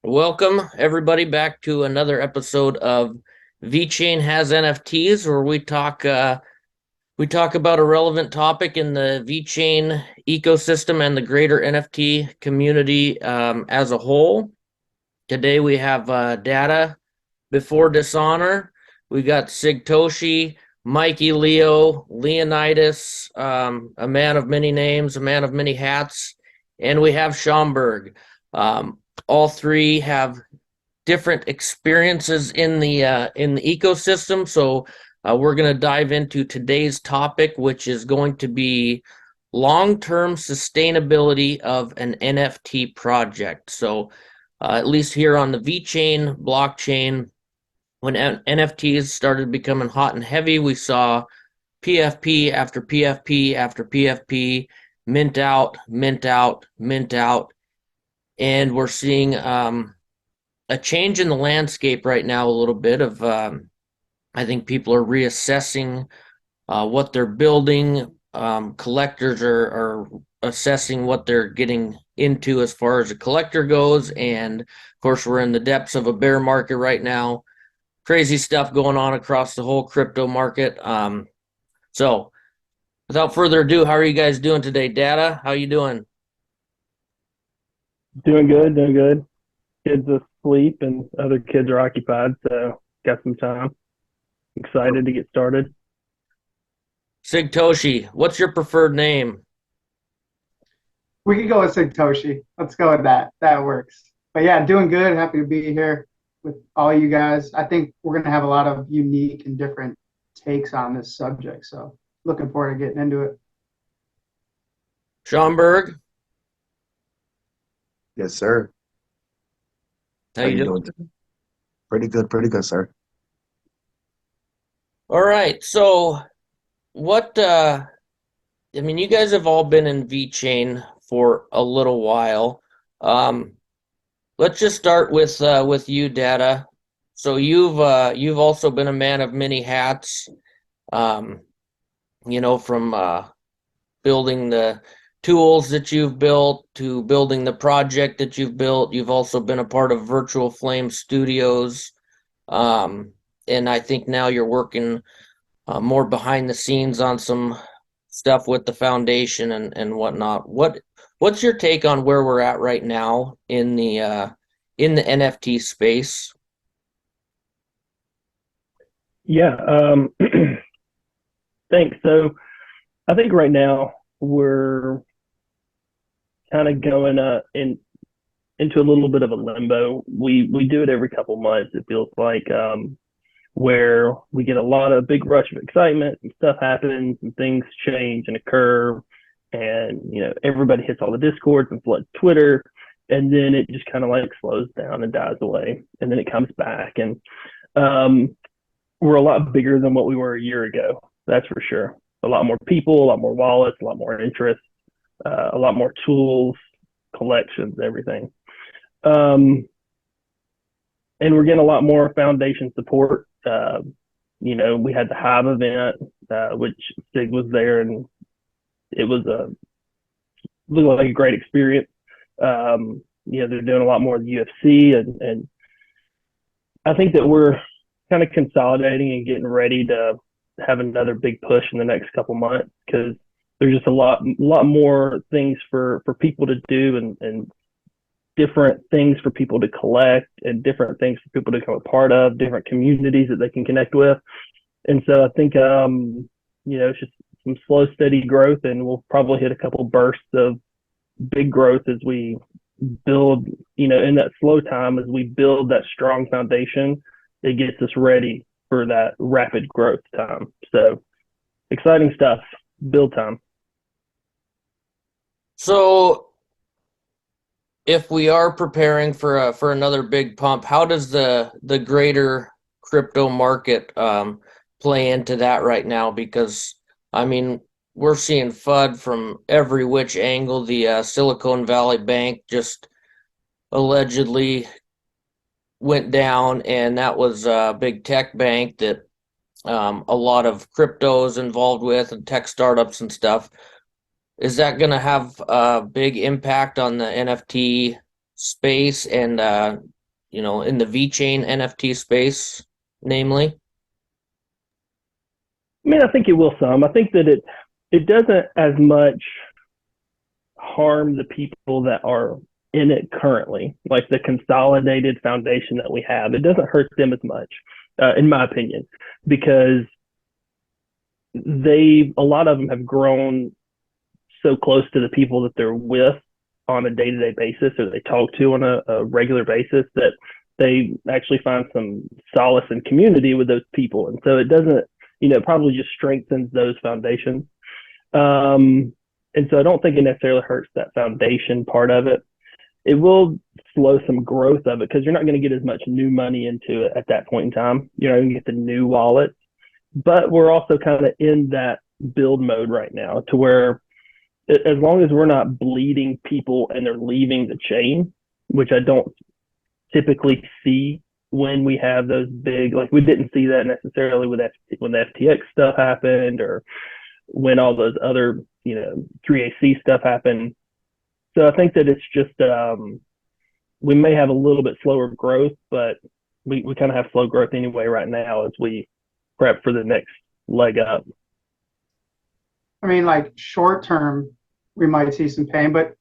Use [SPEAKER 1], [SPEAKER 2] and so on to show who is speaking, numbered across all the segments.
[SPEAKER 1] Welcome everybody back to another episode of VeChain has NFTs, where we talk about a relevant topic in the VeChain ecosystem and the greater NFT community as a whole. Today we have data before dishonor. We got Sigtoshi, Mikey Leo, Leonidas, a man of many names, a man of many hats, and we have Schomburg. All three have different experiences in the ecosystem. So we're going to dive into today's topic, which is going to be long-term sustainability of an NFT project. So at least here on the VeChain blockchain, when NFTs started becoming hot and heavy, we saw PFP after PFP after PFP, mint out, mint out, mint out, and we're seeing a change in the landscape right now. A little bit of I think people are reassessing what they're building. Collectors are assessing what they're getting into as far as a collector goes, and of course we're in the depths of a bear market right now. Crazy stuff going on across the whole crypto market. So without further ado, how are you guys doing today? Data, how you doing?
[SPEAKER 2] Doing good, doing good. Kids asleep and other kids are occupied, so got some time. Excited to get started.
[SPEAKER 1] Sigtoshi, what's your preferred name?
[SPEAKER 3] We could go with Satoshi. Let's go with that. That works. But yeah, doing good. Happy to be here with all you guys. I think we're going to have a lot of unique and different takes on this subject. So looking forward to getting into it.
[SPEAKER 1] Schomburg,
[SPEAKER 4] Yes, sir.
[SPEAKER 1] how
[SPEAKER 4] How
[SPEAKER 1] you
[SPEAKER 4] you
[SPEAKER 1] doing?
[SPEAKER 4] doing today? Pretty good, sir.
[SPEAKER 1] All right. So what I mean, you guys have all been in VeChain for a little while. Um let's just start with you, Data. So you've also been a man of many hats. Um from building the tools that you've built to building the project that you've built. You've also been a part of Virtual Flame Studios. Um, and I think now you're working more behind the scenes on some stuff with the foundation and whatnot. What's your take on where we're at right now in the NFT space?
[SPEAKER 2] Yeah, thanks. So I think right now we're kind of going into a little bit of a limbo. We do it every couple months. It feels like where we get a lot of big rush of excitement and stuff happens and things change and occur, and everybody hits all the discords and floods Twitter, and then it just kind of like slows down and dies away, and then it comes back, and um, we're a lot bigger than what we were a year ago. That's for sure. A lot more people, a lot more wallets, a lot more interest, a lot more tools, collections, everything. Um, and we're getting a lot more foundation support. We had the Hive event, which Sig was there, and it was looked like a great experience. They're doing a lot more of the UFC, and I think that we're kind of consolidating and getting ready to have another big push in the next couple months, because there's just a lot more things for people to do, and different things for people to collect, and different things for people to become a part of, different communities that they can connect with. And so I think it's just some slow, steady growth, and we'll probably hit a couple bursts of big growth as we build, in that slow time, as we build that strong foundation. It gets us ready for that rapid growth time. So exciting stuff, build time.
[SPEAKER 1] So if we are preparing for another big pump, how does the greater crypto market play into that right now? Because I mean, we're seeing FUD from every which angle. The Silicon Valley Bank just allegedly went down, and that was a big tech bank that a lot of crypto is involved with, and tech startups and stuff. Is that going to have a big impact on the NFT space? And in the VeChain NFT space, namely?
[SPEAKER 2] I mean, I think it will some. I think that it doesn't as much harm the people that are in it currently, like the consolidated foundation that we have. It doesn't hurt them as much, in my opinion, because a lot of them have grown so close to the people that they're with on a day-to-day basis, or they talk to on a regular basis, that they actually find some solace and community with those people. And so it doesn't, probably just strengthens those foundations. And so I don't think it necessarily hurts that foundation part of it. It will slow some growth of it because you're not going to get as much new money into it at that point in time. You're not going to get the new wallet. But we're also kind of in that build mode right now, to where as long as we're not bleeding people and they're leaving the chain, which I don't typically see when we have those big, like we didn't see that necessarily when the FTX stuff happened, or when all those other, 3AC stuff happened. So I think that it's just, we may have a little bit slower growth, but we kind of have slow growth anyway right now as we prep for the next leg up.
[SPEAKER 3] I mean, like short term, we might see some pain, but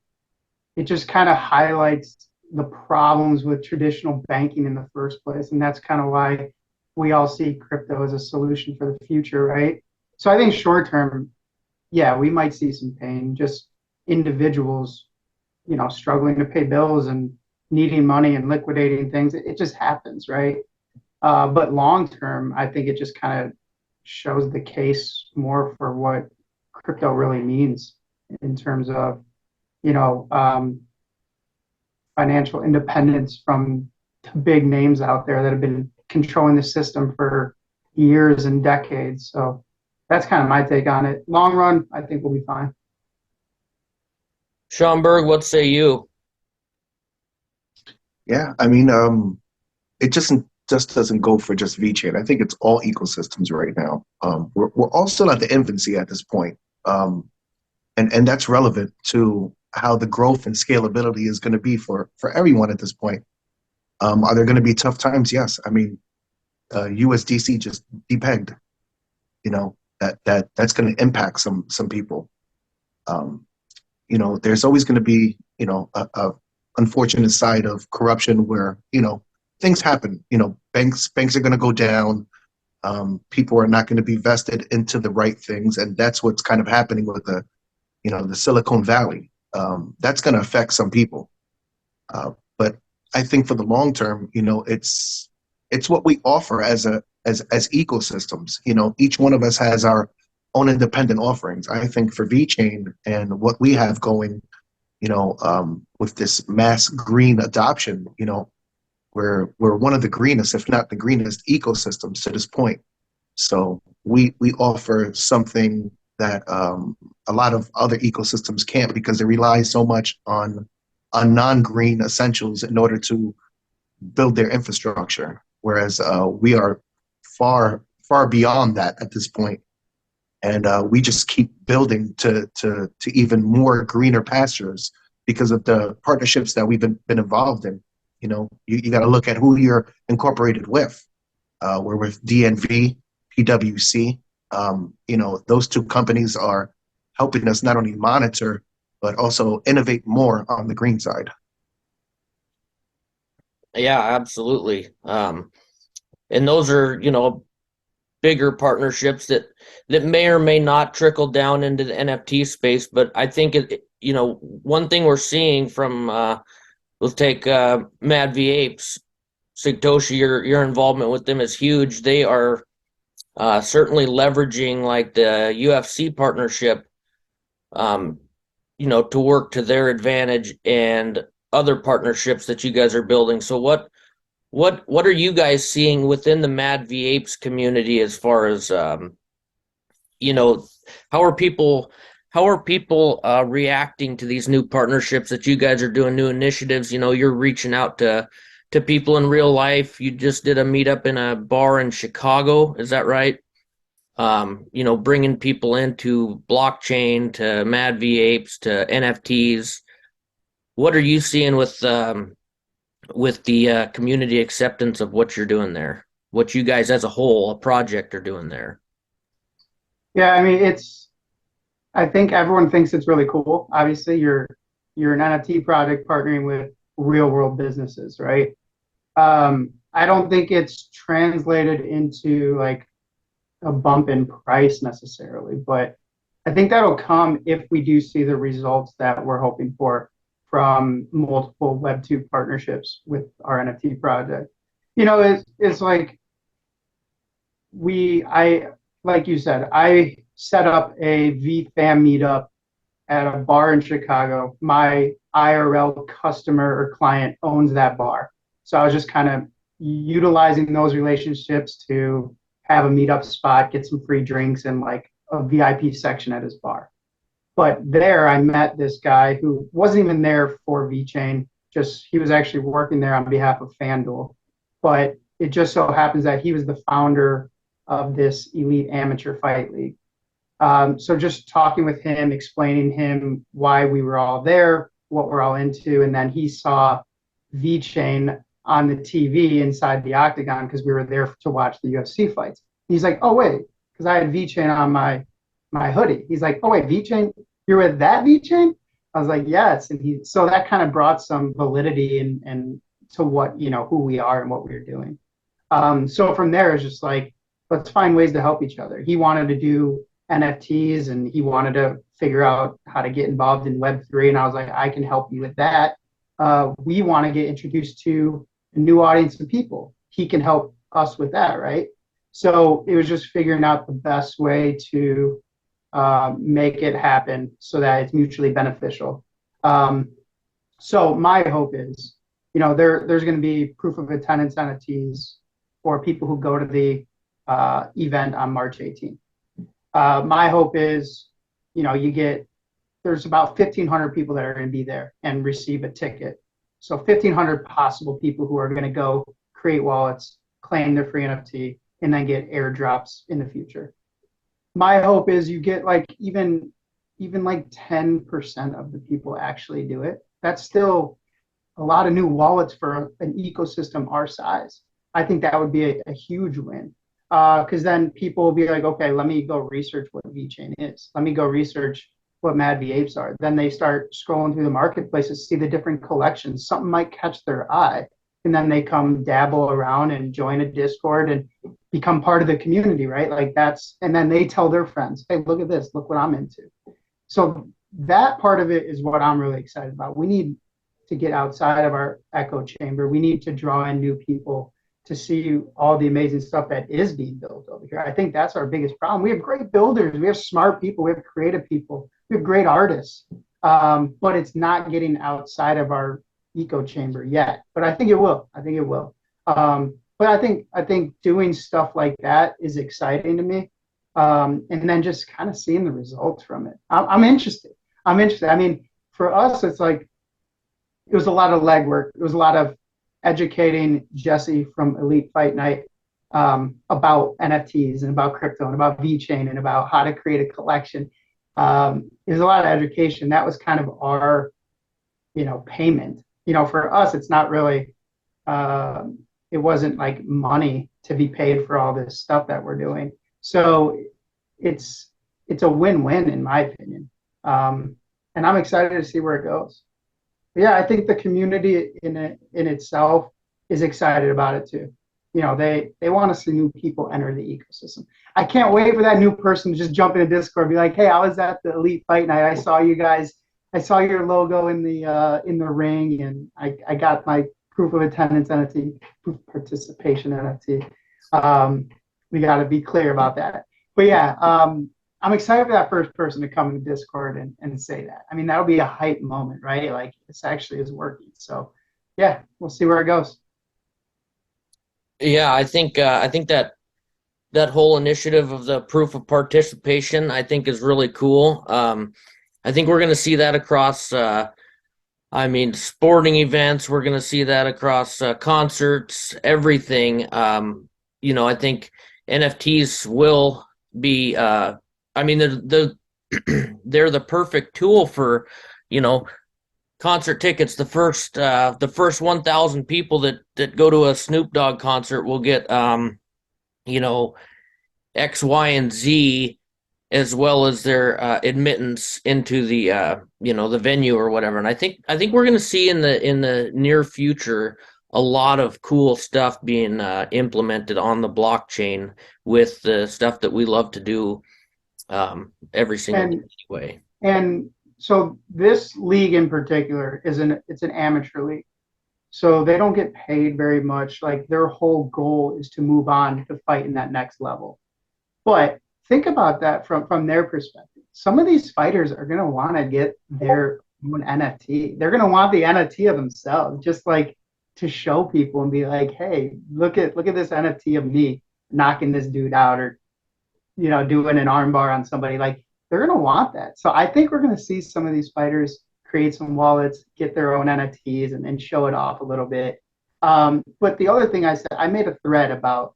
[SPEAKER 3] it just kind of highlights the problems with traditional banking in the first place. And that's kind of why we all see crypto as a solution for the future, right? So I think short term, yeah, we might see some pain, just individuals, struggling to pay bills and needing money and liquidating things. It just happens, right? But long term, I think it just kind of shows the case more for what crypto really means in terms of, financial independence from the big names out there that have been controlling the system for years and decades. So that's kind of my take on it. Long run, I think we'll be fine.
[SPEAKER 1] Schomburg, what say you?
[SPEAKER 4] Yeah, I mean, it just doesn't go for just VeChain. I think it's all ecosystems right now. We're all still at the infancy at this point, and that's relevant to how the growth and scalability is going to be for everyone at this point. Are there going to be tough times? Yes. I mean, USDC just depegged. That's going to impact some people. There's always going to be a unfortunate side of corruption where things happen. Banks are going to go down. People are not going to be vested into the right things, and that's what's kind of happening with the Silicon Valley. That's going to affect some people, but I think for the long term, it's what we offer as ecosystems. Each one of us has our own independent offerings. I think for VeChain and what we have going, with this mass green adoption, we're one of the greenest, if not the greenest, ecosystems to this point. So we offer something that a lot of other ecosystems can't, because they rely so much on non-green essentials in order to build their infrastructure, whereas we are far beyond that at this point, and we just keep building to even more greener pastures because of the partnerships that we've been involved in. You got to look at who you're incorporated with. We're with DNV, PwC. Those two companies are helping us not only monitor, but also innovate more on the green side.
[SPEAKER 1] Yeah, absolutely. And those are, bigger partnerships that may or may not trickle down into the NFT space. But I think one thing we're seeing from let's take Mad V Apes, Satoshi, your involvement with them is huge. They are certainly leveraging like the UFC partnership, to work to their advantage, and other partnerships that you guys are building. So what are you guys seeing within the Mad V Apes community as far as how are people reacting to these new partnerships that you guys are doing, new initiatives? You're reaching out to people in real life. You just did a meetup in a bar in Chicago, is that right? Bringing people into blockchain, to Mad V Apes, to NFTs. What are you seeing with with the community acceptance of what you're doing there, what you guys as a whole, a project, are doing there.
[SPEAKER 3] Yeah, I mean, I think everyone thinks it's really cool. Obviously, you're an NFT project partnering with real world businesses, right? I don't think it's translated into like a bump in price necessarily, but I think that'll come if we do see the results that we're hoping for from multiple Web2 partnerships with our NFT project. It's like like you said, I set up a VFam meetup at a bar in Chicago. My IRL customer or client owns that bar. So I was just kind of utilizing those relationships to have a meetup spot, get some free drinks and like a VIP section at his bar. But there I met this guy who wasn't even there for VeChain, just he was actually working there on behalf of FanDuel. But it just so happens that he was the founder of this elite amateur fight league. So just talking with him, explaining him why we were all there, what we're all into, and then he saw VeChain on the TV inside the octagon because we were there to watch the UFC fights. He's like, "Oh wait," because I had VeChain on my hoodie. He's like, "Oh wait, VeChain, you're with that VeChain?" I was like, "Yes," and so that kind of brought some validity and to what who we are and what we we're doing. So from there, it's just like, let's find ways to help each other. He wanted to do NFTs and he wanted to figure out how to get involved in Web3. And I was like, I can help you with that. We want to get introduced to a new audience of people. He can help us with that, right? So it was just figuring out the best way to make it happen so that it's mutually beneficial. So my hope is, there's going to be proof of attendance NFTs for people who go to the event on March 18th. My hope is, there's about 1,500 people that are going to be there and receive a ticket. So 1,500 possible people who are going to go create wallets, claim their free NFT, and then get airdrops in the future. My hope is you get like even like 10% of the people actually do it. That's still a lot of new wallets for an ecosystem our size. I think that would be a huge win. Because then people will be like, okay, let me go research what VeChain is. Let me go research what Mad V Apes are. Then they start scrolling through the marketplaces, see the different collections. Something might catch their eye. And then they come dabble around and join a Discord and become part of the community, right? And then they tell their friends, hey, look at this, look what I'm into. So that part of it is what I'm really excited about. We need to get outside of our echo chamber. We need to draw in new people to see all the amazing stuff that is being built over here. I think that's our biggest problem. We have great builders, we have smart people, we have creative people, we have great artists, but it's not getting outside of our echo chamber yet. But I think it will. But I think doing stuff like that is exciting to me, and then just kind of seeing the results from it. I'm interested. I mean, for us, it's like it was a lot of legwork. It was a lot of educating Jesse from Elite Fight Night about NFTs and about crypto and about VeChain and about how to create a collection. There's a lot of education. That was kind of our, payment. For us, it's not really, it wasn't like money to be paid for all this stuff that we're doing. So it's a win-win in my opinion. And I'm excited to see where it goes. Yeah, I think the community in itself is excited about it too. They want to see new people enter the ecosystem. I can't wait for that new person to just jump in a Discord and be like, "Hey, I was at the Elite Fight Night. I saw you guys. I saw your logo in the ring, and I got my proof of attendance NFT, proof of participation NFT." We got to be clear about that. But yeah, I'm excited for that first person to come in the Discord and say that. I mean, that'll be a hype moment, right? Like this actually is working. So yeah, we'll see where it goes.
[SPEAKER 1] Yeah, I think that whole initiative of the proof of participation, I think, is really cool. I think we're going to see that across, sporting events. We're going to see that across concerts, everything. I think NFTs will be. They're the perfect tool for, concert tickets, the first 1,000 people that go to a Snoop Dogg concert will get you know, X, Y, and Z, as well as their admittance into the the venue or whatever. And I think we're going to see in the near future a lot of cool stuff being implemented on the blockchain with the stuff that we love to do every single day anyway.
[SPEAKER 3] And so this league in particular it's an amateur league. So they don't get paid very much. Like their whole goal is to move on to fight in that next level. But think about that from their perspective. Some of these fighters are going to want to get their own NFT. They're going to want the NFT of themselves, just like to show people and be like, hey, look at this NFT of me knocking this dude out, or doing an armbar on somebody. Like they're going to want that. So I think we're going to see some of these fighters create some wallets, get their own NFTs, and show it off a little bit. But the other thing I said, I made a thread about,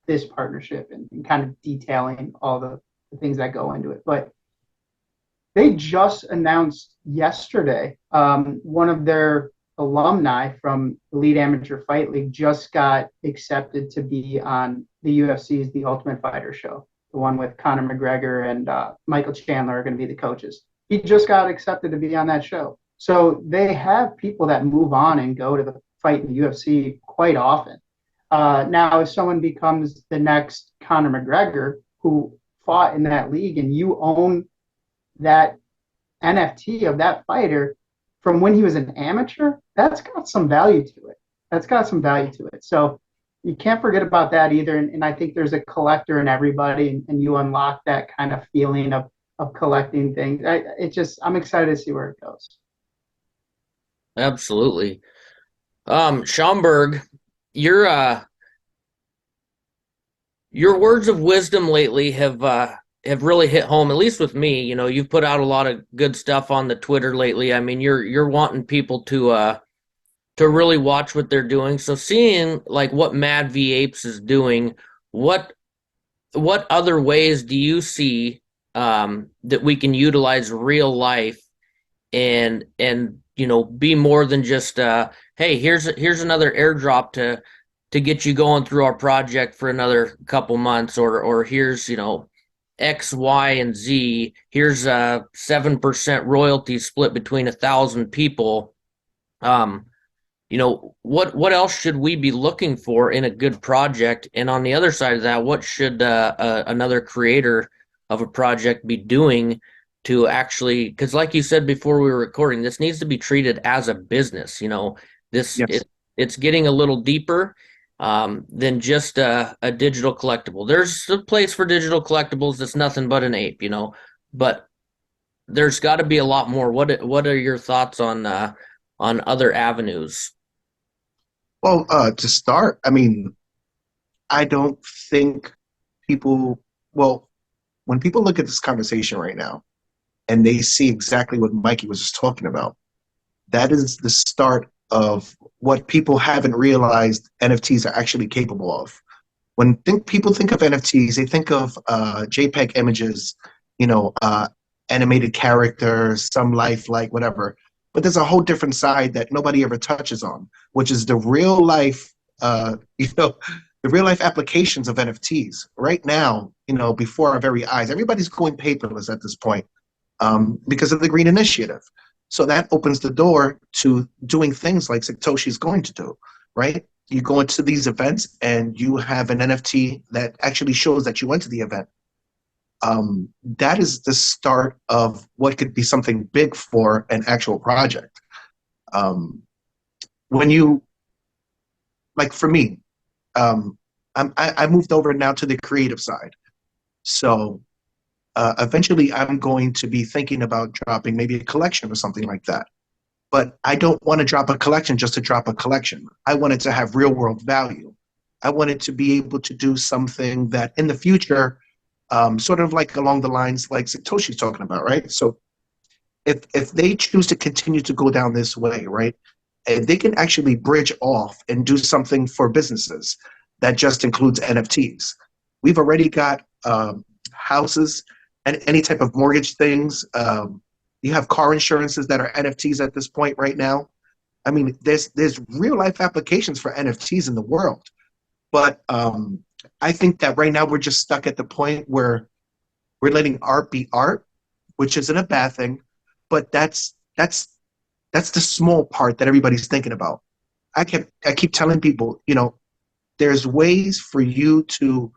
[SPEAKER 3] this partnership and kind of detailing all the things that go into it. But they just announced yesterday, one of their alumni from Elite Amateur Fight League just got accepted to be on the UFC's The Ultimate Fighter show, the one with Conor McGregor and Michael Chandler are going to be the coaches. He just got accepted to be on that show. So they have people that move on and go to the fight in the UFC quite often. Now, if someone becomes the next Conor McGregor who fought in that league and you own that NFT of that fighter from when he was an amateur, that's got some value to it. So you can't forget about that either. And I think there's a collector in everybody, and you unlock that kind of feeling of collecting things. I'm excited to see where it goes.
[SPEAKER 1] Absolutely. Schaumburg, your words of wisdom lately have really hit home, at least with me. You've put out a lot of good stuff on the Twitter lately. I mean, you're wanting people to really watch what they're doing. So seeing like what Mad V Apes is doing, what other ways do you see that we can utilize real life and be more than just hey, here's another airdrop to get you going through our project for another couple months, or here's X, Y, and Z, here's a 7% royalty split between 1,000 people. What else should we be looking for in a good project? And on the other side of that, what should another creator of a project be doing to actually, because like you said before we were recording, this needs to be treated as a business. Yes. It's getting a little deeper than just a digital collectible. There's a place for digital collectibles that's nothing but an ape, but there's got to be a lot more. What are your thoughts on other avenues?
[SPEAKER 4] Well, to start, I mean, I don't think when people look at this conversation right now and they see exactly what Mikey was just talking about, that is the start of what people haven't realized NFTs are actually capable of. When people think of NFTs, they think of JPEG images, animated characters, some lifelike, whatever. But there's a whole different side that nobody ever touches on, which is the real life, the real life applications of NFTs. Right now, before our very eyes, everybody's going paperless at this point because of the Green Initiative. So that opens the door to doing things like Satoshi's going to do, right? You go into these events and you have an NFT that actually shows that you went to the event. That is the start of what could be something big for an actual project. When you, like for me, I moved over now to the creative side. So eventually I'm going to be thinking about dropping maybe a collection or something like that. But I don't want to drop a collection just to drop a collection. I want it to have real world value. I want it to be able to do something that in the future, sort of like along the lines like Satoshi's talking about, right? So if they choose to continue to go down this way, right, they can actually bridge off and do something for businesses that just includes NFTs. We've already got houses and any type of mortgage things You have car insurances that are NFTs at this point right now. I mean, there's real life applications for NFTs in the world, but I think that right now we're just stuck at the point where we're letting art be art, which isn't a bad thing, but that's the small part that everybody's thinking about. I keep telling people, there's ways for you to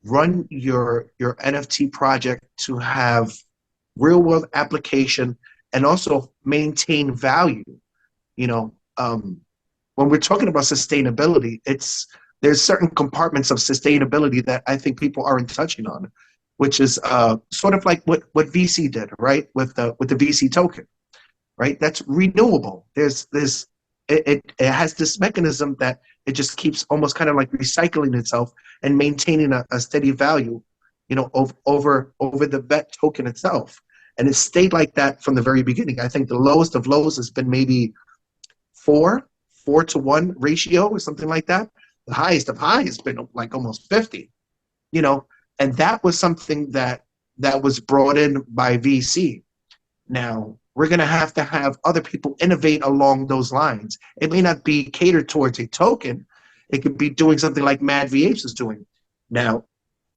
[SPEAKER 4] run your NFT project to have real world application and also maintain value. When we're talking about sustainability, there's certain compartments of sustainability that I think people aren't touching on, which is sort of like what VC did, right, with the VC token, right? That's renewable. It has this mechanism that it just keeps almost kind of like recycling itself and maintaining a steady value, over the VET token itself. And it stayed like that from the very beginning. I think the lowest of lows has been maybe 4 to 1 ratio or something like that. The highest of high has been like almost 50, and that was something that was brought in by VC. Now, we're going to have other people innovate along those lines. It may not be catered towards a token. It could be doing something like Mad VH is doing. Now,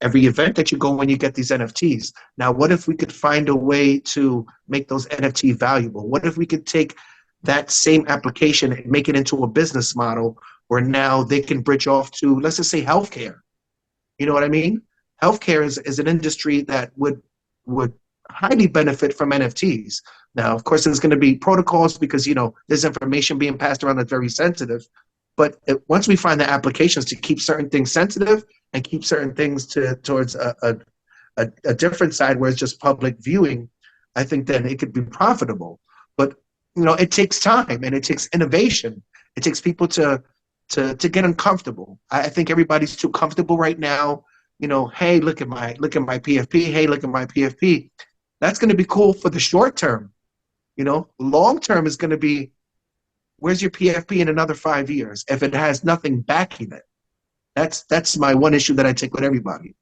[SPEAKER 4] every event that you go when you get these NFTs. Now, what if we could find a way to make those NFT valuable? What if we could take that same application and make it into a business model where now they can bridge off to, let's just say, healthcare? You know what I mean? Healthcare is an industry that would highly benefit from NFTs. Now, of course, there's going to be protocols because, there's information being passed around that's very sensitive. But once we find the applications to keep certain things sensitive and keep certain things towards a different side where it's just public viewing, I think then it could be profitable. But, it takes time and it takes innovation. It takes people to get uncomfortable. I think everybody's too comfortable right now. Hey, look at my PFP. Hey, look at my PFP. That's going to be cool for the short term. Long term is going to be, where's your PFP in another 5 years if it has nothing backing it? That's my one issue that I take with everybody.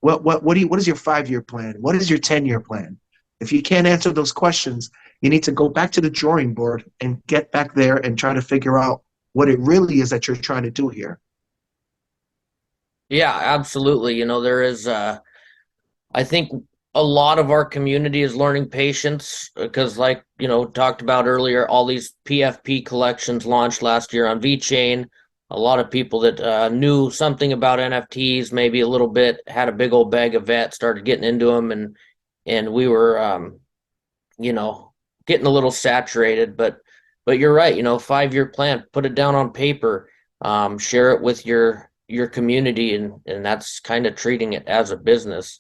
[SPEAKER 4] What is your 5-year plan? What is your 10-year plan? If you can't answer those questions, you need to go back to the drawing board and get back there and try to figure out what it really is that you're trying to do here.
[SPEAKER 1] Yeah, absolutely. There is, I think a lot of our community is learning patience because, like, talked about earlier, all these PFP collections launched last year on VeChain. A lot of people that knew something about NFTs, maybe a little bit, had a big old bag of VET, started getting into them, and we were, getting a little saturated. But you're right. 5-year plan, put it down on paper, share it with your community, and that's kind of treating it as a business.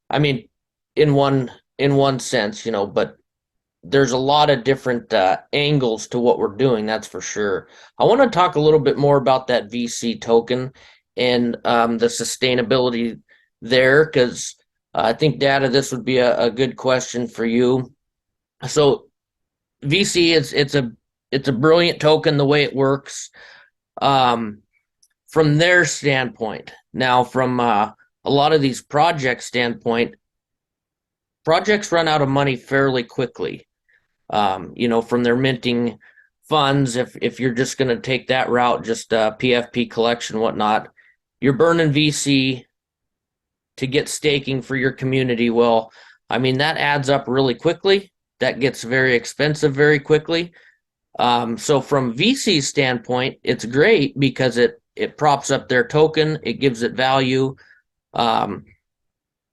[SPEAKER 1] I mean, in one sense, but there's a lot of different angles to what we're doing, that's for sure. I want to talk a little bit more about that VC token and the sustainability there, because I think, Data, this would be a good question for you. So VC, it's a brilliant token the way it works. From their standpoint. Now, from a lot of these project standpoint, projects run out of money fairly quickly. From their minting funds, if you're just going to take that route, just PFP collection, whatnot, you're burning VC to get staking for your community. Well, I mean, that adds up really quickly. That gets very expensive very quickly. So from VC's standpoint, it's great because it props up their token. It gives it value.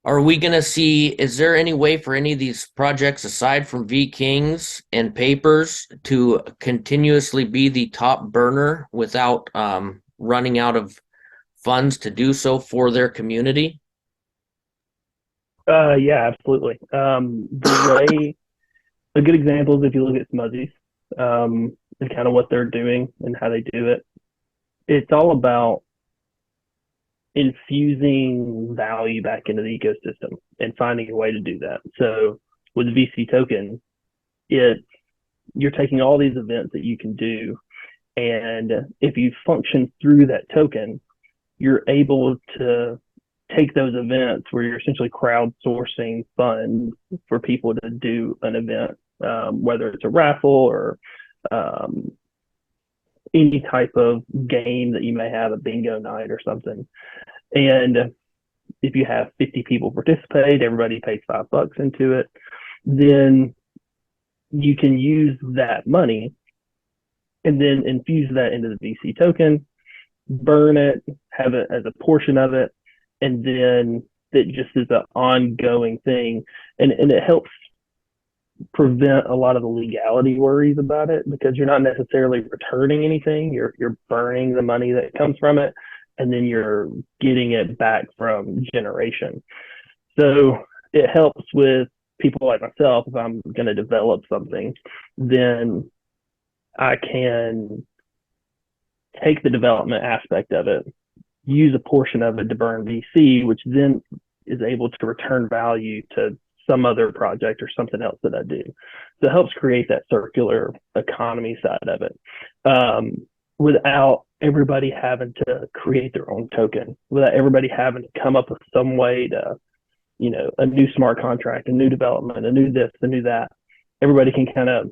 [SPEAKER 1] Are we going to see, is there any way for any of these projects, aside from VKings and Papers, to continuously be the top burner without running out of funds to do so for their community?
[SPEAKER 2] Yeah, absolutely. A good example is if you look at Smuzzies, and kind of what they're doing and how they do it. It's all about infusing value back into the ecosystem and finding a way to do that. So with the VC token, you're taking all these events that you can do, and if you function through that token, you're able to take those events where you're essentially crowdsourcing funds for people to do an event, whether it's a raffle or any type of game that you may have, a bingo night or something. And if you have 50 people participate, everybody pays $5 into it, then you can use that money and then infuse that into the VC token, burn it, have it as a portion of it, and then it just is an ongoing thing. And it helps prevent a lot of the legality worries about it, because you're not necessarily returning anything. You're burning the money that comes from it, and then you're getting it back from generation. So it helps with people like myself. If I'm going to develop something, then I can take the development aspect of it, use a portion of it to burn VC, which then is able to return value to some other project or something else that I do. So it helps create that circular economy side of it, without everybody having to create their own token, without everybody having to come up with some way to, a new smart contract, a new development, a new this, a new that. Everybody can kind of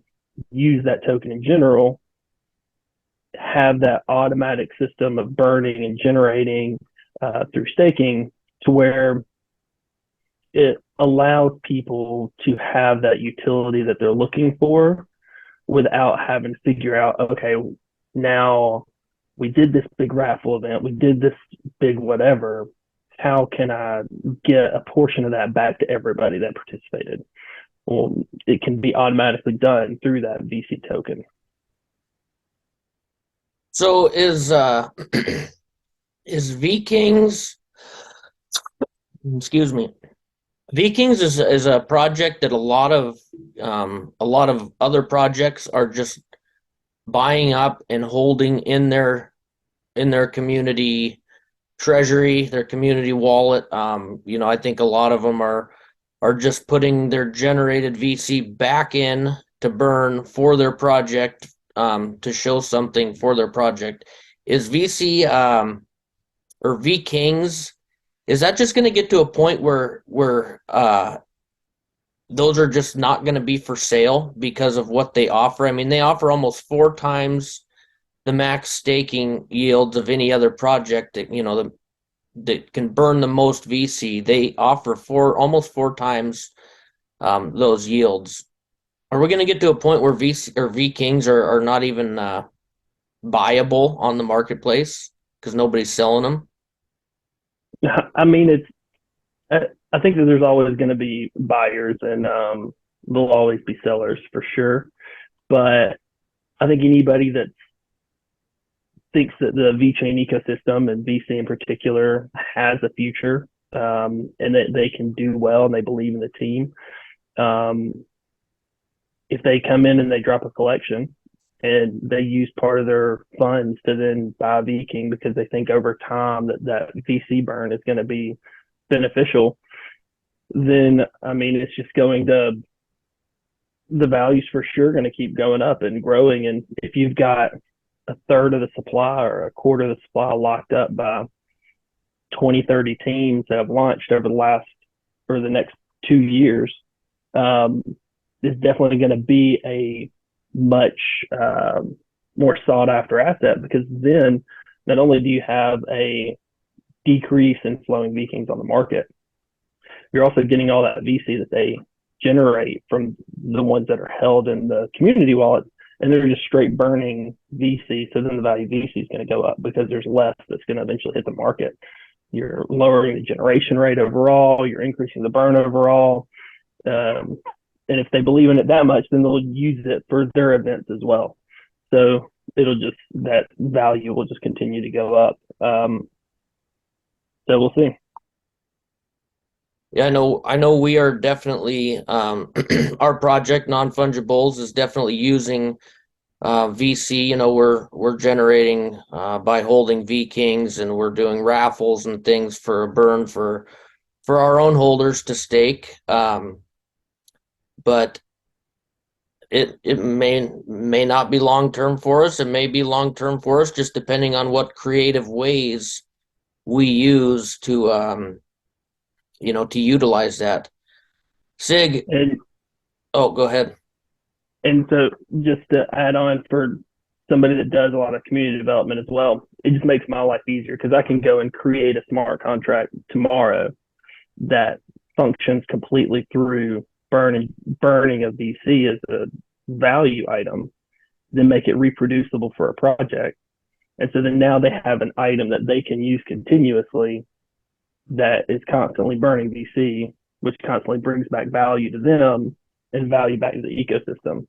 [SPEAKER 2] use that token in general, have that automatic system of burning and generating through staking, to where it allows people to have that utility that they're looking for without having to figure out, okay, now we did this big raffle event, we did this big whatever, how can I get a portion of that back to everybody that participated? Well, it can be automatically done through that VC token.
[SPEAKER 1] So is VKings, excuse me, VKings is a project that a lot of other projects are just buying up and holding in their community treasury, their community wallet. I think a lot of them are just putting their generated VC back in to burn for their project, to show something for their project. Is VC or VKings, is that just going to get to a point where those are just not going to be for sale because of what they offer? I mean, they offer almost 4 times the max staking yields of any other project that that can burn the most VC. They offer almost 4 times those yields. Are we going to get to a point where VC or VKings are not even buyable on the marketplace because nobody's selling them?
[SPEAKER 2] I mean, I think that there's always going to be buyers, and there'll always be sellers for sure. But I think anybody that thinks that the VeChain ecosystem, and VC in particular, has a future, and that they can do well, and they believe in the team, if they come in and they drop a collection and they use part of their funds to then buy VKing because they think over time that VC burn is going to be beneficial, then, I mean, it's just going to, the value's for sure going to keep going up and growing. And if you've got a third of the supply or a quarter of the supply locked up by 20, 30 teams that have launched over the next 2 years, is definitely going to be a much more sought after asset, because then not only do you have a decrease in flowing VKings on the market, you're also getting all that VC that they generate from the ones that are held in the community wallet, and they're just straight burning VC. So then the value of VC is going to go up because there's less that's going to eventually hit the market. You're lowering the generation rate overall, you're increasing the burn overall. And if they believe in it that much, then they'll use it for their events as well. So that value will just continue to go up. So we'll see.
[SPEAKER 1] Yeah, I know we are definitely, our project, Non-Fungibles, is definitely using VC. We're generating by holding VKings, and we're doing raffles and things for a burn for our own holders to stake. But it may not be long term for us. It may be long term for us, just depending on what creative ways we use to to utilize that. Sig,
[SPEAKER 2] And
[SPEAKER 1] oh, go ahead.
[SPEAKER 2] And so just to add on for somebody that does a lot of community development as well, it just makes my life easier because I can go and create a smart contract tomorrow that functions completely through burning of VC as a value item, then make it reproducible for a project. And so then now they have an item that they can use continuously that is constantly burning VC, which constantly brings back value to them and value back to the ecosystem.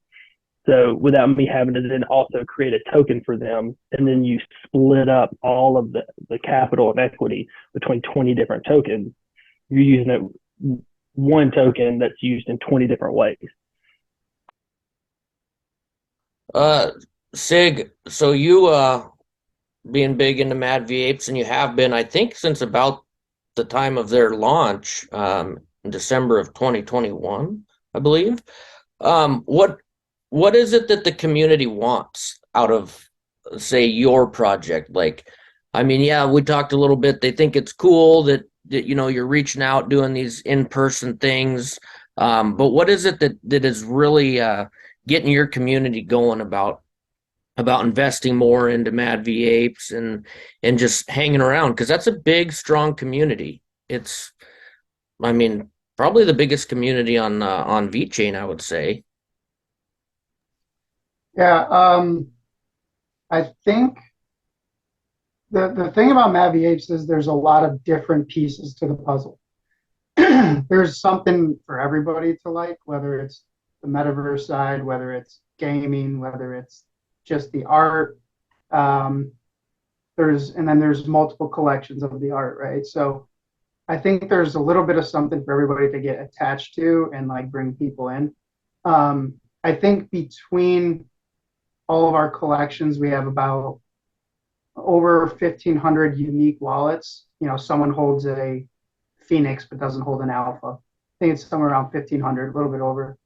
[SPEAKER 2] So without me having to then also create a token for them, and then you split up all of the capital and equity between 20 different tokens, you're using one token that's used in 20 different ways.
[SPEAKER 1] Sig, so you being big into Mad V8s, and you have been, I think, since about the time of their launch, in December of 2021, I believe. What is it that the community wants out of, say, your project? Like, I mean, yeah, we talked a little bit. They think it's cool that you're reaching out, doing these in-person things. But what is it that is really getting your community going about investing more into Mad V8s and just hanging around? Because that's a big, strong community. It's, I mean, probably the biggest community on VeChain, I would say.
[SPEAKER 3] Yeah, I think the thing about Mad V8s is there's a lot of different pieces to the puzzle. There's something for everybody to like, whether it's the metaverse side, whether it's gaming, whether it's just the art. There's multiple collections of the art, right? So I think there's a little bit of something for everybody to get attached to and like bring people in. I think between all of our collections, we have about over 1,500 unique wallets. Someone holds a Phoenix but doesn't hold an Alpha. I think it's somewhere around 1,500, a little bit over.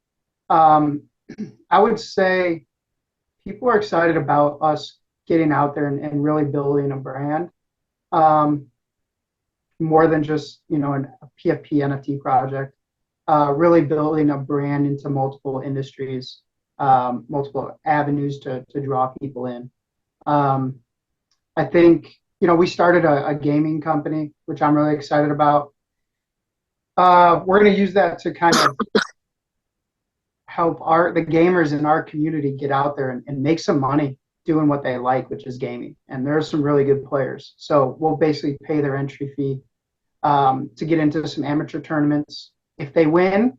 [SPEAKER 3] I would say people are excited about us getting out there and really building a brand, more than just a PFP NFT project. Really building a brand into multiple industries, multiple avenues to draw people in. I think we started a gaming company, which I'm really excited about. We're going to use that to kind of help the gamers in our community get out there and make some money doing what they like, which is gaming. And there are some really good players. So we'll basically pay their entry fee to get into some amateur tournaments. If they win,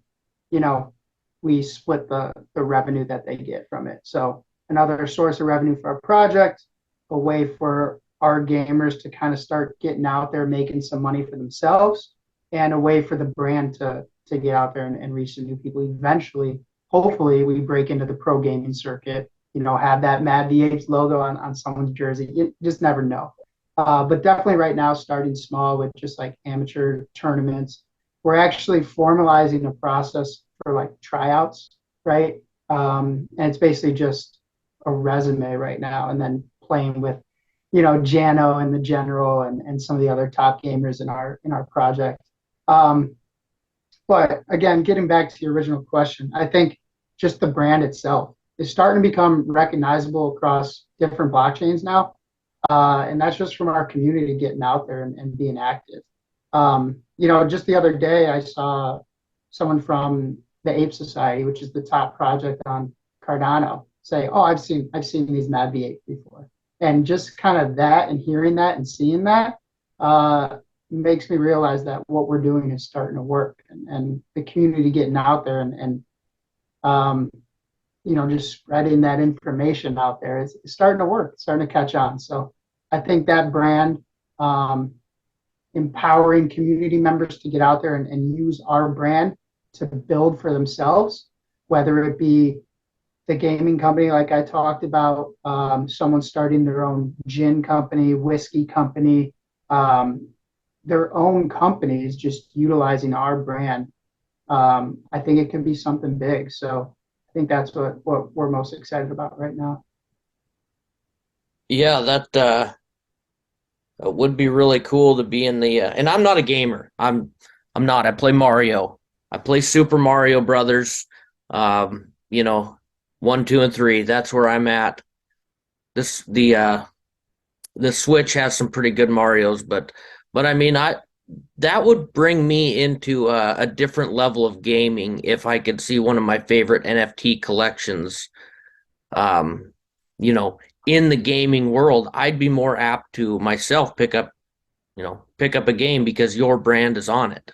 [SPEAKER 3] we split the revenue that they get from it. So another source of revenue for our project, a way for our gamers to kind of start getting out there, making some money for themselves, and a way for the brand to get out there and reach some new people. Eventually, hopefully, we break into the pro gaming circuit, have that Mad V8 logo on someone's jersey. You just never know. But definitely right now, starting small with just like amateur tournaments. We're actually formalizing a process for like tryouts, right? And it's basically just a resume right now, and then playing with, Jano and the General and some of the other top gamers in our project. But again, getting back to the original question, I think just the brand itself is starting to become recognizable across different blockchains now. And that's just from our community getting out there and being active. Just the other day, I saw someone from the Ape Society, which is the top project on Cardano, say, "Oh, I've seen these Mad V8 before," and just kind of that and hearing that and seeing that makes me realize that what we're doing is starting to work, and the community getting out there and just spreading that information out there is starting to work, it's starting to catch on. So I think that brand, empowering community members to get out there and use our brand to build for themselves, whether it be the gaming company like I talked about, someone starting their own gin company, whiskey company, their own companies just utilizing our brand. I think it can be something big. So I think that's what we're most excited about right now.
[SPEAKER 1] Yeah, It would be really cool to be in the and I'm not a gamer. I'm not. I play Mario. I play Super Mario Brothers. You know, 1, 2, and 3. That's where I'm at. This the Switch has some pretty good Marios, but I mean I that would bring me into a different level of gaming if I could see one of my favorite NFT collections um, you know, in the gaming world. I'd be more apt to myself pick up a game because your brand is on it.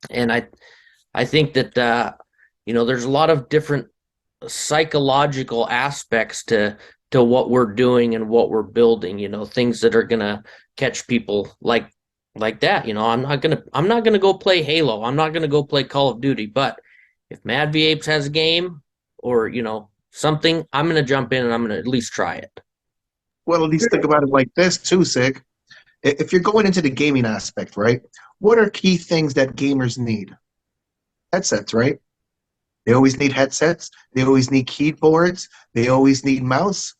[SPEAKER 1] And I think that there's a lot of different psychological aspects to what we're doing and what we're building, things that are gonna catch people like that. I'm not gonna go play Halo. I'm not gonna go play Call of Duty, but if Mad V Apes has a game or, something, I'm gonna jump in and I'm gonna at least try it.
[SPEAKER 4] Well, at least think about it like this too, Sig. If you're going into the gaming aspect, right? What are key things that gamers need? Headsets, right? They always need headsets. They always need keyboards. They always need mice.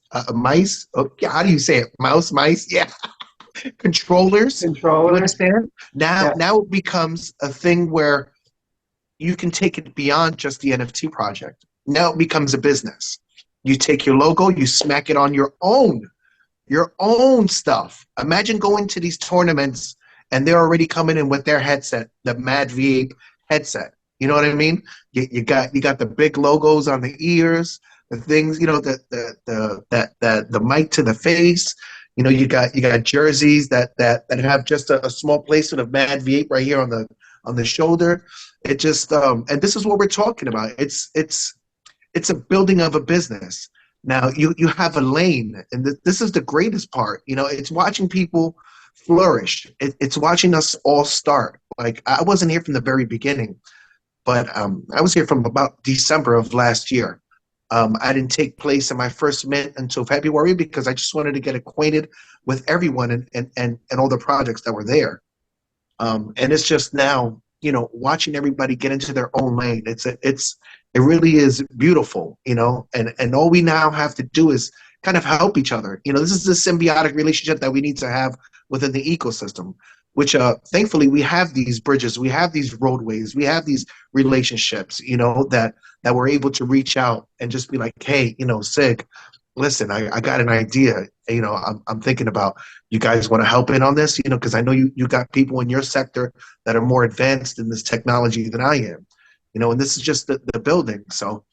[SPEAKER 4] Oh, yeah, how do you say it? Mice. Yeah, controllers. You understand? Now it becomes a thing where you can take it beyond just the NFT project. Now it becomes a business. You take your logo, you smack it on your own stuff. Imagine going to these tournaments and they're already coming in with their headset, the Mad V8 headset. You know what I mean? You got the big logos on the ears, the things, the mic to the face. You got jerseys that have just a small placement of Mad V8 right here on the shoulder. It just and this is what we're talking about. It's a building of a business. Now you have a lane, and this is the greatest part. It's watching people flourish. It's watching us all start. Like, I wasn't here from the very beginning, but I was here from about December of last year. I didn't take place in my first mint until February because I just wanted to get acquainted with everyone and all the projects that were there. And it's just now, watching everybody get into their own lane. It really is beautiful, and all we now have to do is kind of help each other. This is the symbiotic relationship that we need to have within the ecosystem, which thankfully we have these bridges, we have these roadways, we have these relationships, that we're able to reach out and just be like, hey, Sig, listen, I got an idea. I'm thinking about, you guys want to help in on this, because I know you got people in your sector that are more advanced in this technology than I am, and this is just the building. So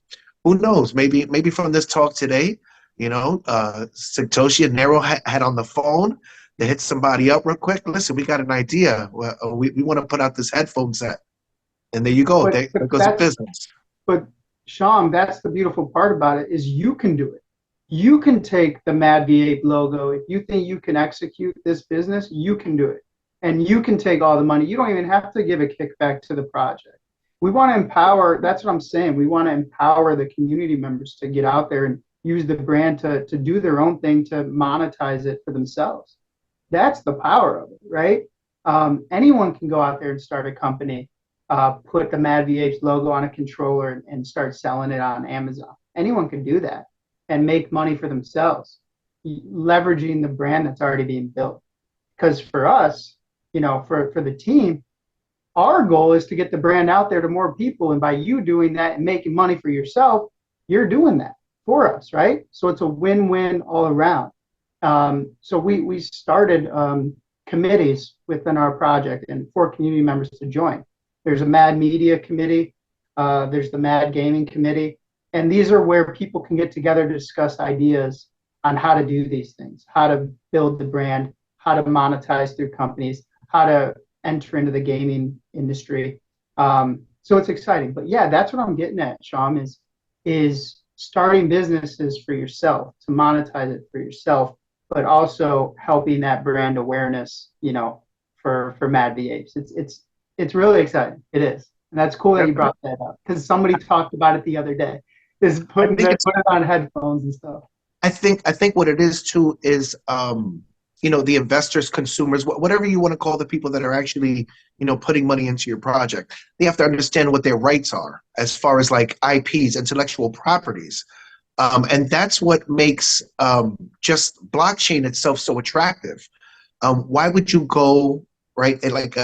[SPEAKER 4] who knows, maybe from this talk today, Satoshi and Nero had on the phone to hit somebody up real quick. Listen, we got an idea. We want to put out this headphone set. And there you go. There goes the business.
[SPEAKER 3] But Sean, that's the beautiful part about it, is you can do it. You can take the Mad V8 logo. If you think you can execute this business, you can do it. And you can take all the money. You don't even have to give a kickback to the project. We want to empower, that's what I'm saying. We want to empower the community members to get out there and use the brand to do their own thing, to monetize it for themselves. That's the power of it, right? Anyone can go out there and start a company, put the Mad V8 logo on a controller and start selling it on Amazon. Anyone can do that and make money for themselves, leveraging the brand that's already being built. Because for us, for the team, our goal is to get the brand out there to more people. And by you doing that and making money for yourself, you're doing that for us, right? So it's a win-win all around. So we started committees within our project and for community members to join. There's a Mad Media Committee. There's the Mad Gaming Committee. And these are where people can get together to discuss ideas on how to do these things, how to build the brand, how to monetize through companies, how to enter into the gaming industry. So it's exciting. But yeah, that's what I'm getting at, Sean, is starting businesses for yourself, to monetize it for yourself, but also helping that brand awareness, for Mad V8s. It's really exciting. It is. And that's cool that you brought that up, because somebody talked about it the other day. Is putting it on headphones and stuff.
[SPEAKER 4] I think what it is too is the investors, consumers, whatever you want to call the people that are actually, putting money into your project. They have to understand what their rights are as far as like IPs, intellectual properties. And that's what makes just blockchain itself so attractive. Why would you go right? And like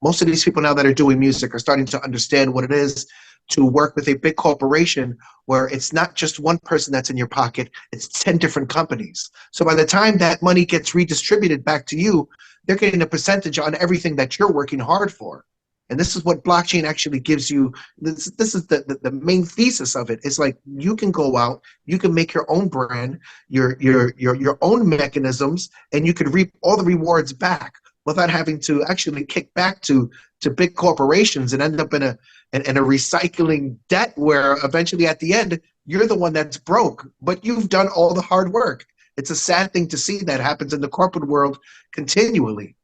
[SPEAKER 4] most of these people now that are doing music are starting to understand what it is to work with a big corporation where it's not just one person that's in your pocket, it's 10 different companies. So by the time that money gets redistributed back to you, they're getting a percentage on everything that you're working hard for. And this is what blockchain actually gives you. This is the main thesis of it. It's like you can go out, you can make your own brand, your own mechanisms, and you can reap all the rewards back without having to actually kick back to big corporations and end up in a recycling debt where eventually at the end you're the one that's broke, but you've done all the hard work. It's a sad thing to see that happens in the corporate world continually.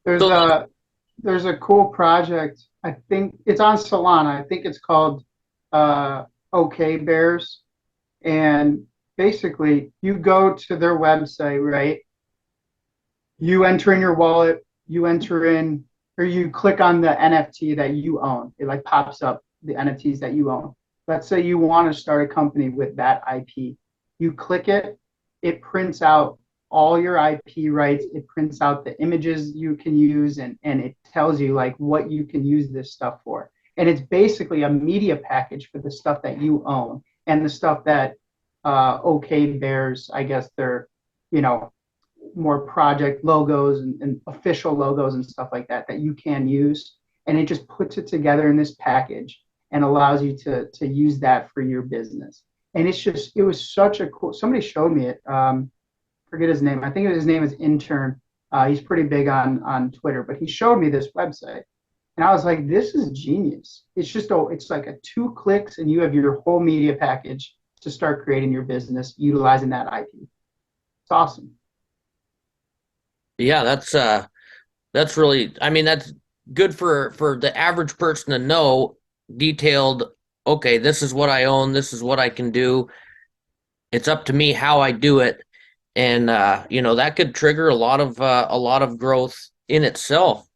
[SPEAKER 3] There's a cool project. I think it's on Solana. I think it's called OK Bears. And basically, you go to their website, right? You enter in your wallet, you enter in, or you click on the NFT that you own. It like pops up the NFTs that you own. Let's say you want to start a company with that IP. You click it, it prints out all your IP rights. It prints out the images you can use, and it tells you like what you can use this stuff for. And it's basically a media package for the stuff that you own and the stuff that OK Bears, I guess they're, more project logos and official logos and stuff like that you can use. And it just puts it together in this package and allows you to use that for your business. And it was such a cool, somebody showed me it. Forget his name. I think his name is Intern. He's pretty big on Twitter, but he showed me this website. And I was like, this is genius. It's like a 2 clicks and you have your whole media package to start creating your business utilizing that IP. It's awesome.
[SPEAKER 1] Yeah, that's really, I mean, that's good for the average person to know detailed, okay, this is what I own, this is what I can do. It's up to me how I do it. And that could trigger a lot of growth in itself.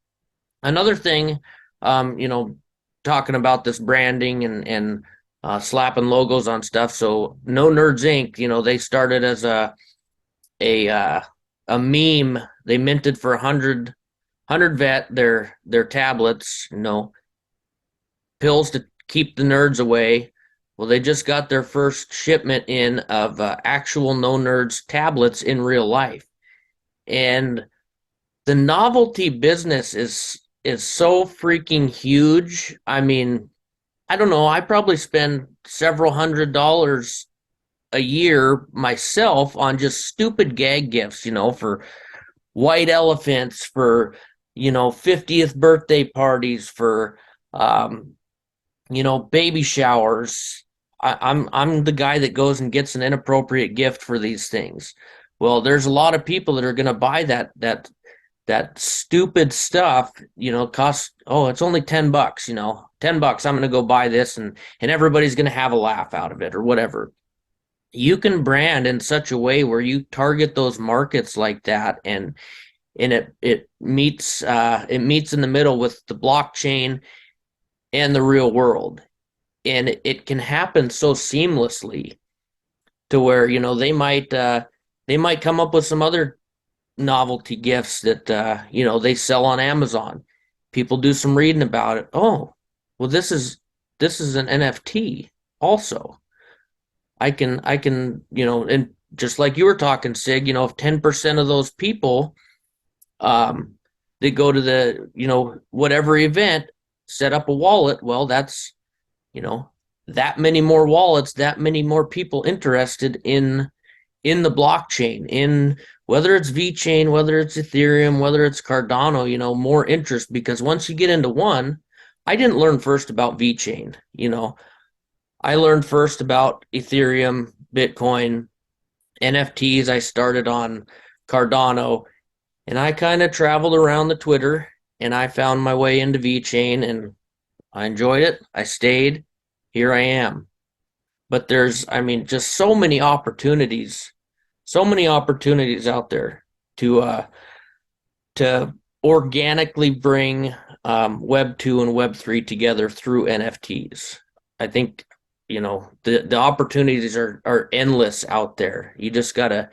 [SPEAKER 1] Another thing, talking about this branding and slapping logos on stuff. So No Nerds Inc., they started as a meme. They minted for 100 VET their tablets, pills to keep the nerds away. Well, they just got their first shipment in of actual No Nerds tablets in real life. And the novelty business is so freaking huge. I mean, I don't know, I probably spend several $100s a year myself on just stupid gag gifts, for white elephants, for 50th birthday parties, for baby showers. I'm the guy that goes and gets an inappropriate gift for these things. Well, there's a lot of people that are going to buy that stupid stuff, costs, it's only $10, $10, I'm going to go buy this, and everybody's going to have a laugh out of it or whatever. You can brand in such a way where you target those markets like that, and it meets in the middle with the blockchain and the real world. And it can happen so seamlessly to where, they might come up with some other novelty gifts that, they sell on Amazon. People do some reading about it. Oh, well, this is an NFT also. I can, and just like you were talking, Sig, if 10% of those people, they go to the, whatever event, set up a wallet, well, that's, that many more wallets, that many more people interested in the blockchain, in whether it's VeChain, whether it's Ethereum, whether it's Cardano, more interest, because once you get into one, I didn't learn first about VeChain, I learned first about Ethereum, Bitcoin, NFTs. I started on Cardano, and I kind of traveled around the Twitter, and I found my way into VeChain, and I enjoyed it. I stayed. Here I am. But there's, just so many opportunities out there to organically bring Web 2 and Web 3 together through NFTs. I think the opportunities are endless out there. You just gotta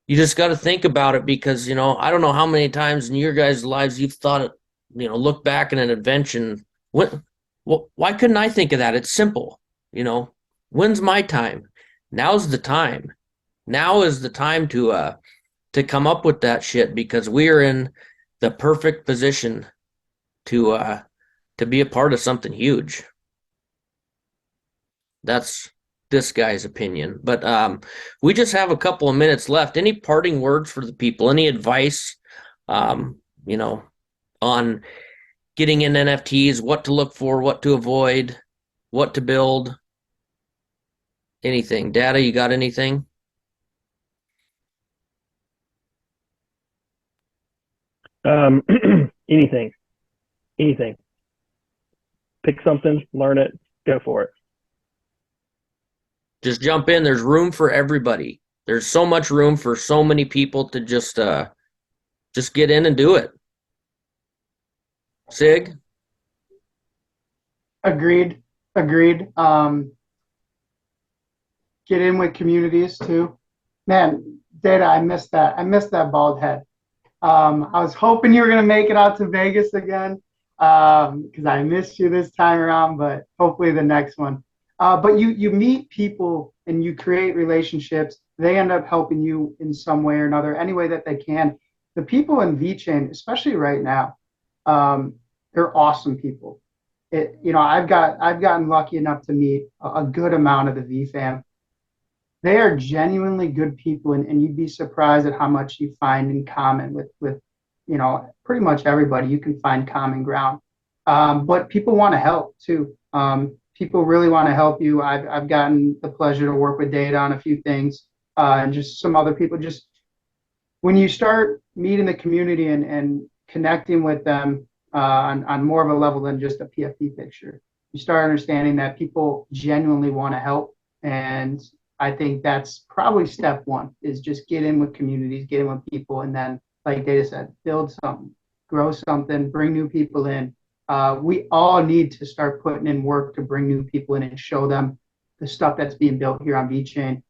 [SPEAKER 1] you just got to think about it because, I don't know how many times in your guys' lives you've thought it, look back in an invention. Why couldn't I think of that? It's simple. When's my time? Now's the time. Now is the time to come up with that shit because we are in the perfect position to be a part of something huge. That's this guy's opinion. But we just have a couple of minutes left. Any parting words for the people? Any advice, on getting in NFTs, what to look for, what to avoid, what to build? Anything? Data, you got anything?
[SPEAKER 2] Anything. Pick something, learn it, go for it.
[SPEAKER 1] Just jump in. There's room for everybody. There's so much room for so many people to just get in and do it. Sig?
[SPEAKER 3] Agreed. Get in with communities too. Man, Data, I missed that. I missed that bald head. I was hoping you were gonna make it out to Vegas again, because I missed you this time around, but hopefully the next one. But you meet people and you create relationships. They end up helping you in some way or another, any way that they can. The people in VeChain, especially right now, they're awesome people. I've gotten lucky enough to meet a good amount of the V fam. They are genuinely good people, and you'd be surprised at how much you find in common with pretty much everybody. You can find common ground. But people want to help too. People really want to help you. I've gotten the pleasure to work with Data on a few things, and just some other people. Just when you start meeting the community and connecting with them on more of a level than just a PFP picture, you start understanding that people genuinely want to help. And I think that's probably step one, is just get in with communities, get in with people, and then, like Data said, build something, grow something, bring new people in. We all need to start putting in work to bring new people in and show them the stuff that's being built here on VeChain.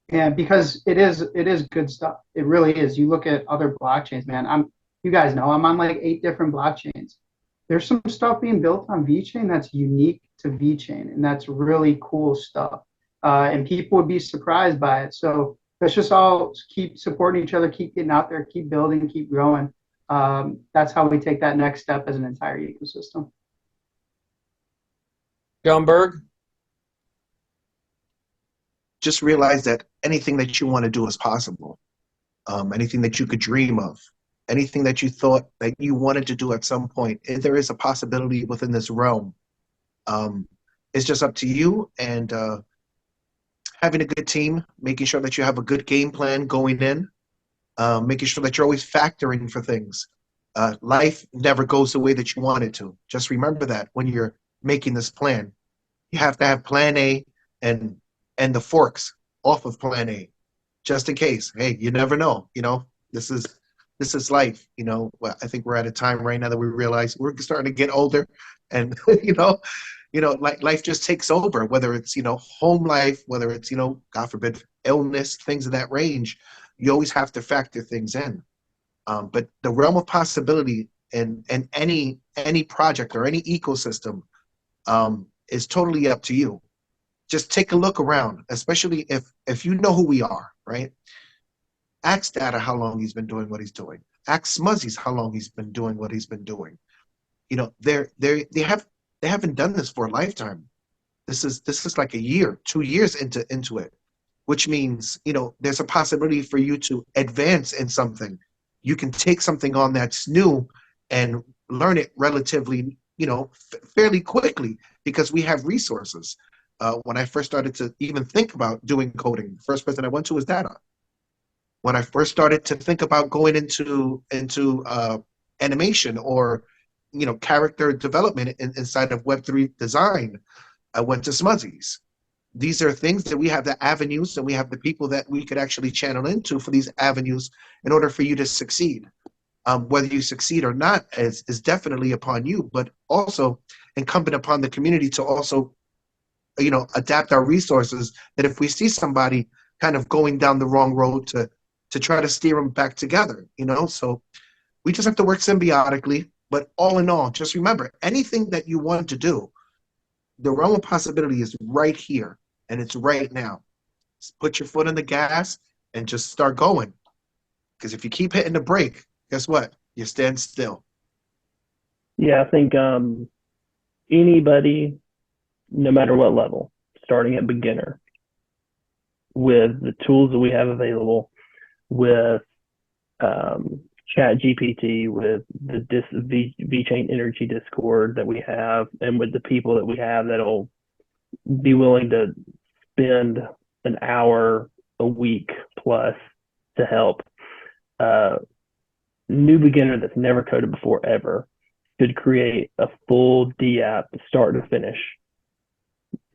[SPEAKER 3] And because it is good stuff. It really is. You look at other blockchains, man. You guys know I'm on like 8 different blockchains. There's some stuff being built on VeChain that's unique to VeChain, and that's really cool stuff. And people would be surprised by it. So let's just all keep supporting each other, keep getting out there, keep building, keep growing. That's how we take that next step as an entire ecosystem.
[SPEAKER 1] John Berg?
[SPEAKER 4] Just realize that anything that you want to do is possible. Anything that you could dream of, anything that you thought that you wanted to do at some point, if there is a possibility within this realm. It's just up to you and having a good team, making sure that you have a good game plan going in, making sure that you're always factoring for things. Life never goes the way that you want it to. Just remember that when you're making this plan. You have to have plan A and the forks off of plan A, just in case. Hey, you never know. This is life. I think we're at a time right now that we realize we're starting to get older, and like life just takes over. Whether it's home life, whether it's God forbid illness, things of that range, you always have to factor things in. But the realm of possibility in any project or any ecosystem is totally up to you. Just take a look around, especially if you know who we are, right? Ask Data how long he's been doing what he's doing. Ask Smuzzies how long he's been doing what he's been doing. They haven't done this for a lifetime. This is like a year, 2 years into it, which means there's a possibility for you to advance in something. You can take something on that's new and learn it relatively, fairly quickly because we have resources. When I first started to even think about doing coding, the first person I went to was Data. When I first started to think about going into animation or character development inside of Web3 design, I went to Smuzzies. These are things that we have the avenues and we have the people that we could actually channel into for these avenues in order for you to succeed. Whether you succeed or not is definitely upon you, but also incumbent upon the community to also adapt our resources, that if we see somebody kind of going down the wrong road to try to steer them back together, So we just have to work symbiotically. But all in all, just remember, anything that you want to do, the realm of possibility is right here, and it's right now. Just put your foot on the gas and just start going. Because if you keep hitting the brake, guess what? You stand still.
[SPEAKER 2] Yeah, I think anybody, no matter what level, starting at beginner, with the tools that we have available, with Chat GPT, with the VeChain Energy Discord that we have, and with the people that we have that'll be willing to spend an hour a week plus to help, new beginner that's never coded before ever could create a full D app start to finish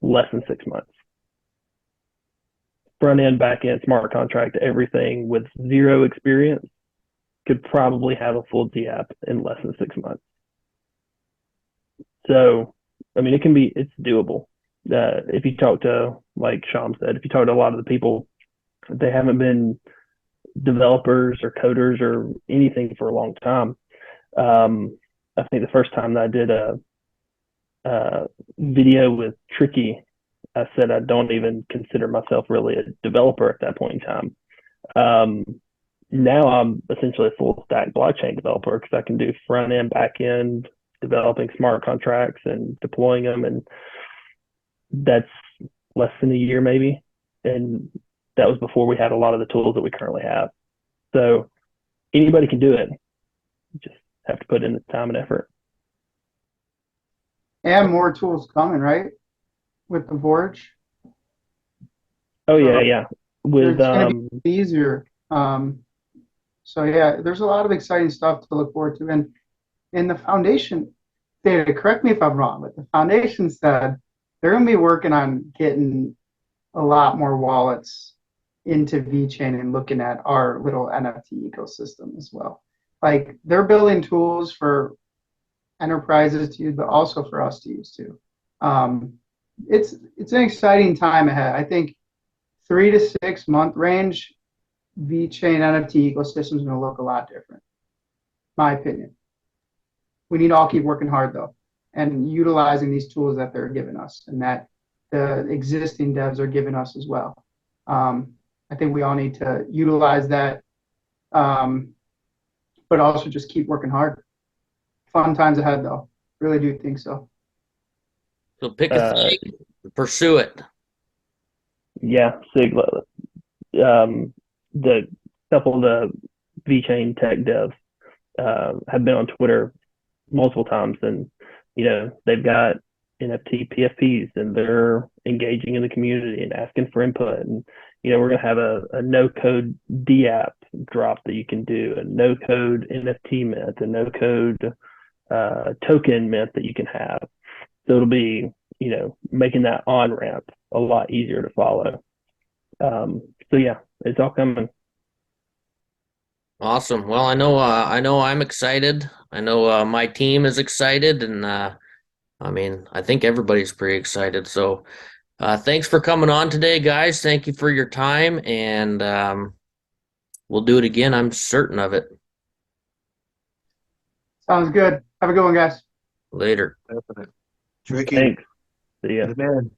[SPEAKER 2] less than 6 months. Front end, back end, smart contract, everything with zero experience could probably have a full D app in less than 6 months. So, I mean, it's doable. If you talk to, like Sham said, if you talk to a lot of the people, they haven't been developers or coders or anything for a long time. I think the first time that I did a video with Tricky, I said I don't even consider myself really a developer at that point in time. Now I'm essentially a full stack blockchain developer because I can do front end, back end, developing smart contracts and deploying them, and that's less than a year maybe. And that was before we had a lot of the tools that we currently have. So anybody can do it. You just have to put in the time and effort.
[SPEAKER 3] And more tools coming, right? With the Forge.
[SPEAKER 2] Oh yeah. With
[SPEAKER 3] It's gonna be easier. So yeah, there's a lot of exciting stuff to look forward to. And in the foundation data, correct me if I'm wrong, but the foundation said they're gonna be working on getting a lot more wallets into VeChain and looking at our little NFT ecosystem as well. Like they're building tools for enterprises to use, but also for us to use too. It's an exciting time ahead. I think 3 to 6 month range, VeChain NFT ecosystem is going to look a lot different. My opinion. We need to all keep working hard though, and utilizing these tools that they're giving us and that the existing devs are giving us as well. I think we all need to utilize that, but also just keep working hard. Fun times ahead though. Really do think so.
[SPEAKER 1] So pick a thing, pursue it.
[SPEAKER 2] Yeah, Sig. The couple of the VeChain tech devs have been on Twitter multiple times, and they've got NFT PFPs, and they're engaging in the community and asking for input. And we're gonna have a no code D app drop that you can do, a no code NFT mint, a no code token mint that you can have. So it'll be making that on ramp a lot easier to follow. So yeah, it's all coming.
[SPEAKER 1] Awesome. Well, I know I'm excited. I know my team is excited, and I mean, I think everybody's pretty excited. So thanks for coming on today, guys. Thank you for your time, and we'll do it again. I'm certain of it.
[SPEAKER 3] Sounds good. Have a good one, guys.
[SPEAKER 1] Later.
[SPEAKER 4] Tricky.
[SPEAKER 2] Thanks. See ya.
[SPEAKER 4] Man.